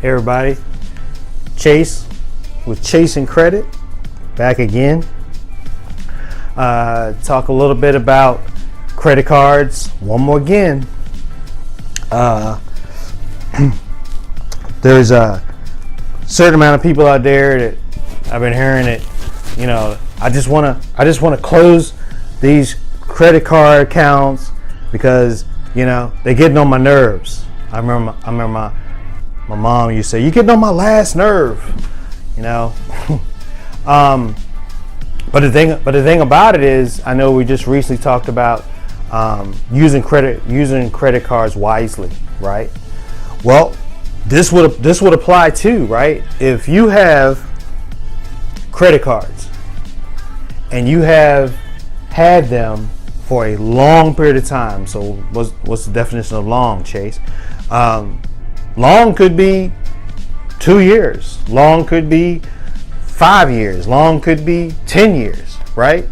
Hey everybody, Chase with ChaseNCredit, back again. Talk a little bit about credit cards one more again. There's a certain amount of people out there that I've been hearing that, you know, I just want to close these credit card accounts because, you know, they're getting on my nerves. I remember my mom used to say, "You're getting on my last nerve," you know. But the thing about it is, I know we just recently talked about using credit cards wisely, right? Well, this would apply too, right? If you have credit cards and you have had them for a long period of time. So what's the definition of long, Chase? Long could be 2 years. Long could be 5 years. Long could be 10 years, right?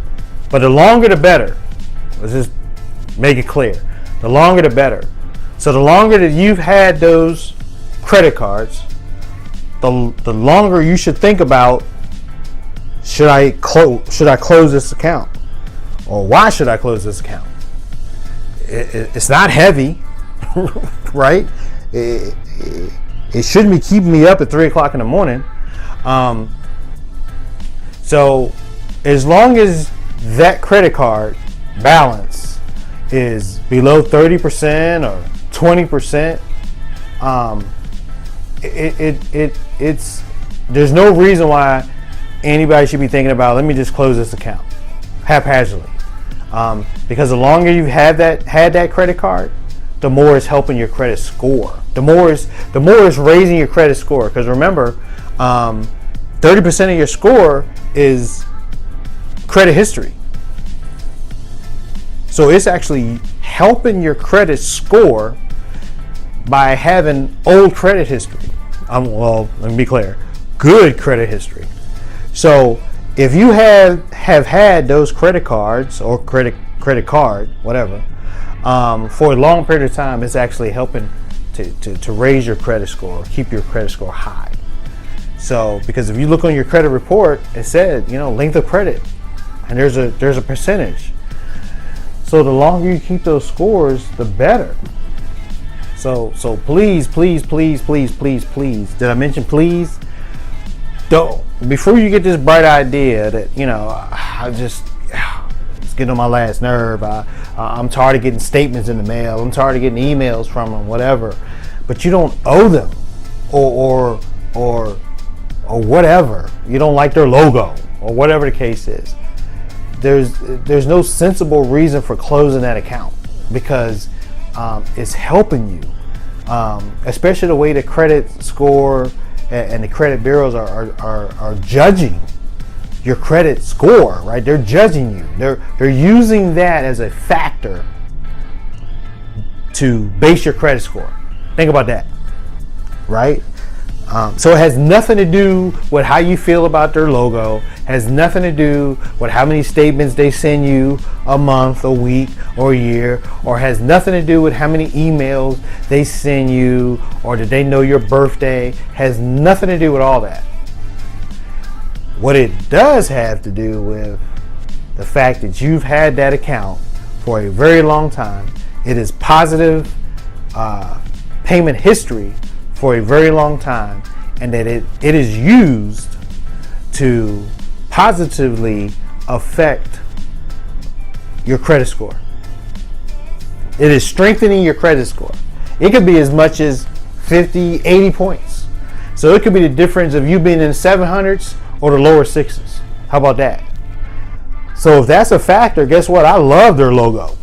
But the longer the better. Let's just make it clear. The longer the better. So the longer that you've had those credit cards, the longer you should think about, should I close this account? Or why should I close this account? It's not heavy, right? It shouldn't be keeping me up at 3 o'clock in the morning. So as long as that credit card balance is below 30% or 20%, it's there's no reason why anybody should be thinking about, let me just close this account haphazardly. Because the longer you've had that credit card, the more it's helping your credit score. The more it's raising your credit score. Because remember, 30% of your score is credit history. So it's actually helping your credit score by having old credit history. Well, let me be clear, good credit history. So if you have had those credit cards or credit card, whatever, for a long period of time, it's actually helping to raise your credit score, keep your credit score high. So because if you look on your credit report, it said, you know, length of credit, and there's a percentage. So the longer you keep those scores, the better. So please, did I mention please? Don't, before you get this bright idea that, you know, it's getting on my last nerve. I'm tired of getting statements in the mail. I'm tired of getting emails from them, whatever. But you don't owe them, or whatever. You don't like their logo, or whatever the case is. There's no sensible reason for closing that account because it's helping you, especially the way the credit score and the credit bureaus are judging your credit score, right? They're judging you. They're using that as a factor to base your credit score. Think about that, right? So it has nothing to do with how you feel about their logo. Has nothing to do with how many statements they send you a month, a week, or a year, or has nothing to do with how many emails they send you, or do they know your birthday. Has nothing to do with all that. What it does have to do with the fact that you've had that account for a very long time. It is positive payment history for a very long time, and that it is used to positively affect your credit score. It is strengthening your credit score. It could be as much as 50, 80 points. So it could be the difference of you being in the 700s or the lower 6s. How about that? So if that's a factor, guess what? I love their logo.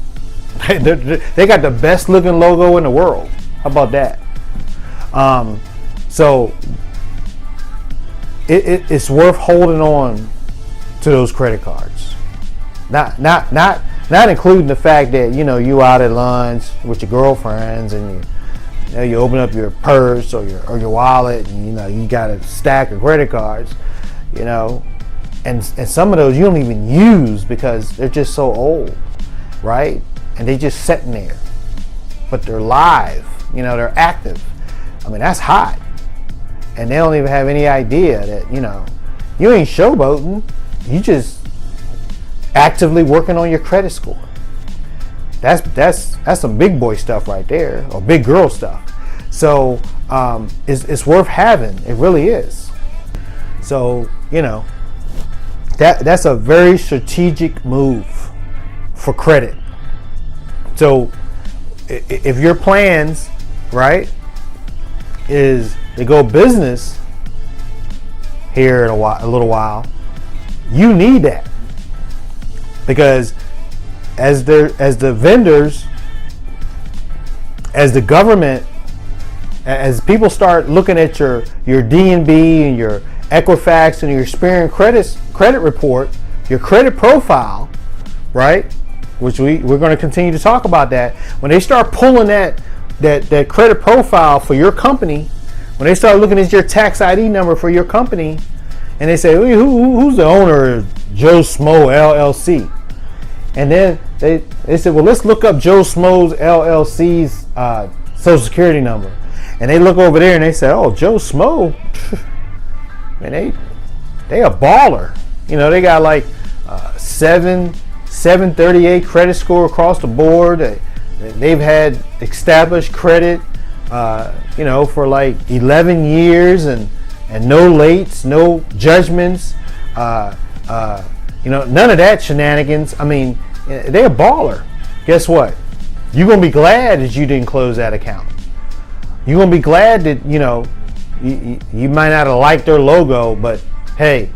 They got the best looking logo in the world. How about that? So it's worth holding on to those credit cards. Not including the fact that, you know, you out at lunch with your girlfriends and you open up your purse or your wallet and, you know, you got a stack of credit cards, you know, and some of those you don't even use because they're just so old, right? And they just sitting there, but they're live, you know, they're active. I mean, that's hot. and they don't even have any idea that, you ain't showboating. You just actively working on your credit score. That's some big boy stuff right there, or big girl stuff. So it's worth having. It really is. So that's a very strategic move for credit. So if your plans, right, is to go business here in a little while, you need that, because as the vendors, as the government, as people start looking at your D&B and your Equifax and your Experian credit report, your credit profile, right, which we're going to continue to talk about that. When they start pulling that credit profile for your company, when they start looking at your tax ID number for your company, and they say, who's the owner of Joe Smo LLC? And then they said, well, let's look up Joe Smo's LLC's social security number. And they look over there and they say, oh, Joe Smo, man, they a baller. They got like 738 credit score across the board. They've had established credit, for like 11 years and no lates, no judgments, none of that shenanigans. I mean, they're a baller. Guess what? You're going to be glad that you didn't close that account. You're going to be glad that, you might not have liked their logo, but hey,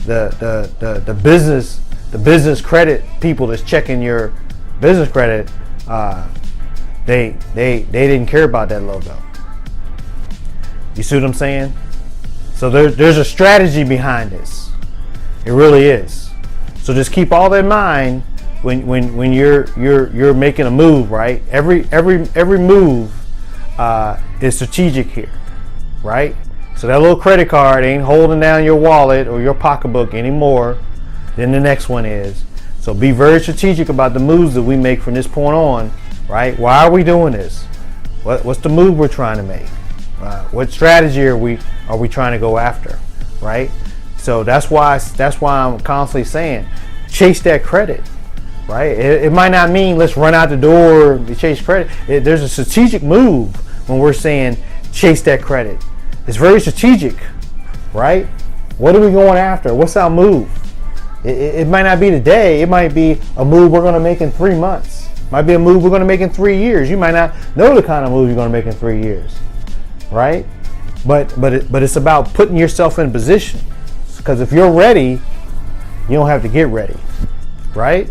the business credit people that's checking your business credit, they didn't care about that logo. You see what I'm saying? So there's a strategy behind this. It really is. So just keep all that in mind when you're making a move, right? Every move is strategic here, right? So that little credit card ain't holding down your wallet or your pocketbook any more than the next one is. So be very strategic about the moves that we make from this point on, right? Why are we doing this? What's the move we're trying to make? What strategy are we trying to go after, right? So that's why I'm constantly saying, chase that credit, right? It might not mean let's run out the door to chase credit. There's a strategic move when we're saying chase that credit. It's very strategic, right? What are we going after? What's our move? It might not be today. It might be a move we're going to make in 3 months. It might be a move we're going to make in 3 years. You might not know the kind of move you're going to make in 3 years, right? But it's about putting yourself in position, because if you're ready, you don't have to get ready, right?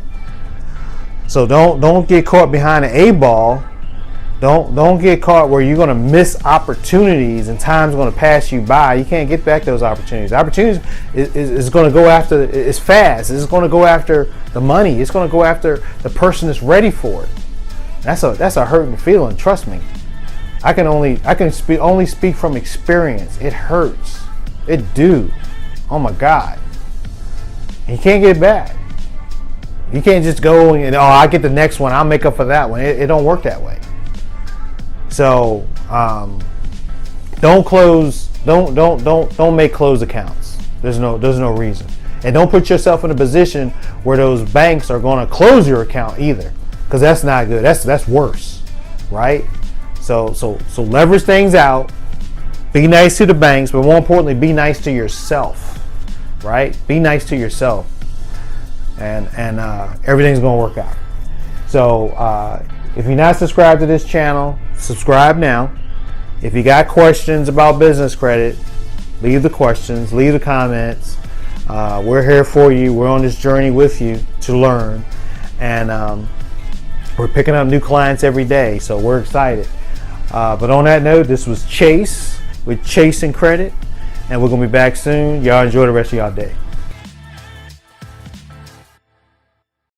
So don't get caught behind an A ball. Don't get caught where you're going to miss opportunities and time's going to pass you by. You can't get back those opportunities. Opportunities is going to go after. It's fast. It's going to go after the money. It's going to go after the person that's ready for it. That's a hurting feeling. Trust me. I can only speak from experience. It hurts. It do. Oh my God. You can't get it back. You can't just go and I get the next one. I'll make up for that one. It don't work that way. So don't make closed accounts. There's no reason. And don't put yourself in a position where those banks are going to close your account either, because that's not good. That's worse, right? So leverage things out. Be nice to the banks, but more importantly, be nice to yourself, right? Be nice to yourself, and everything's going to work out. So if you're not subscribed to this channel, subscribe now. If you got questions about business credit, leave the questions, leave the comments. We're here for you. We're on this journey with you to learn, and we're picking up new clients every day, so we're excited. But on that note, this was Chase with ChaseNCredit, and we're going to be back soon. Y'all enjoy the rest of y'all day.